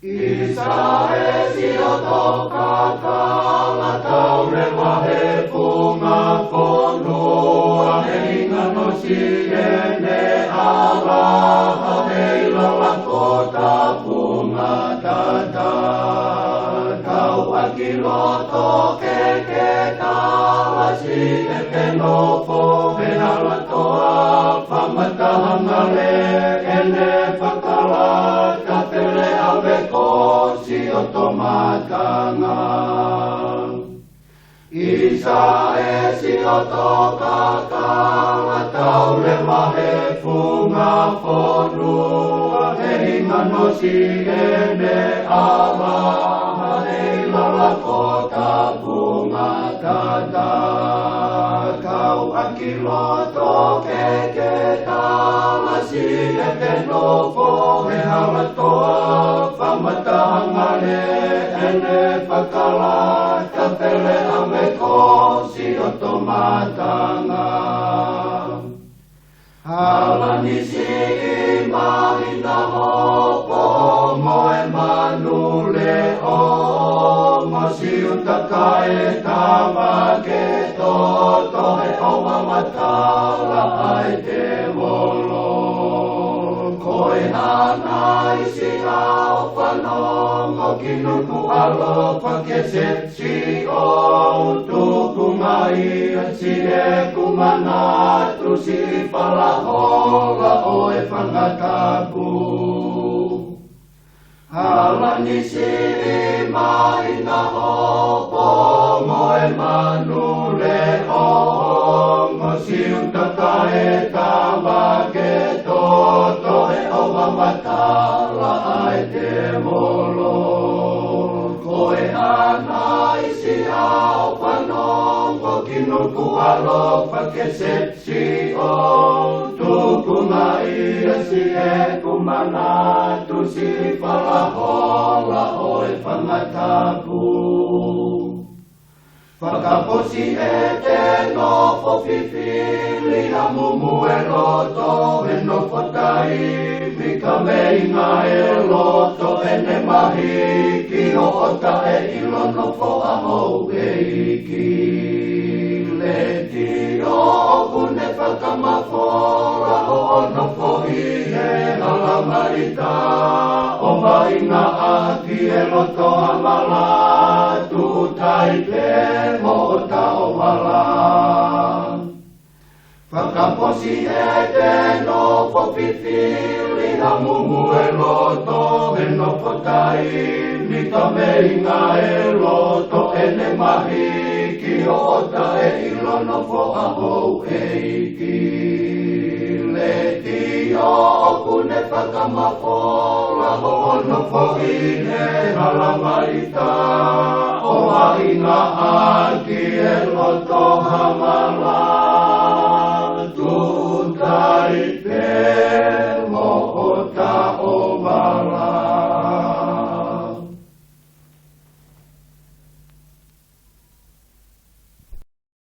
Isa esioto kakala taurella he punga ponua heinga no siene ala heila lakota punga tata kau akiloto keke talasi etenopo henala toa pamatahangale ene pakala katele aveko si otomatanga Isa esi otoka kala taule mahe funga ponua heinga no siene ala heila lakota bunga tata kau akiloto keke talasi etenopo hehalatoa pamatahangale ene pakala katele aveko si otomatanga halani si imahina hopo moe manule o masiutakae tamake totohe oma matala aite volo koe hana isi au panongo kinuku alo pakesetsi o tuku mai sine kumana trusi palahola oe pangataku halani si maina hopo moe manule o masiutakae tamake totohe oma matala aite molo koe ana isi au panongo kinuku alo pakesetsi o tuku mai si e kumana tusi palahola oe pangataku Whakaposi e te nofo whiwhili a mumu e roto e nofo tai Mika meinga e loto e ne mahi ki ho ota e ilo nofo a hou e iki Le ti o kune whakamafora o nofo i e hala marita O mainga aki e loto a mala tu tai te mo tau wala Whakaposi e te nofo whiwhili a mumu e loto e nofo tai Mika meinga e loto e ne mahi ki ota e ilo nofo a hou e iki Le ti o kune whakamafora ho nofo i ne hala marita O ainga aki e loto hamala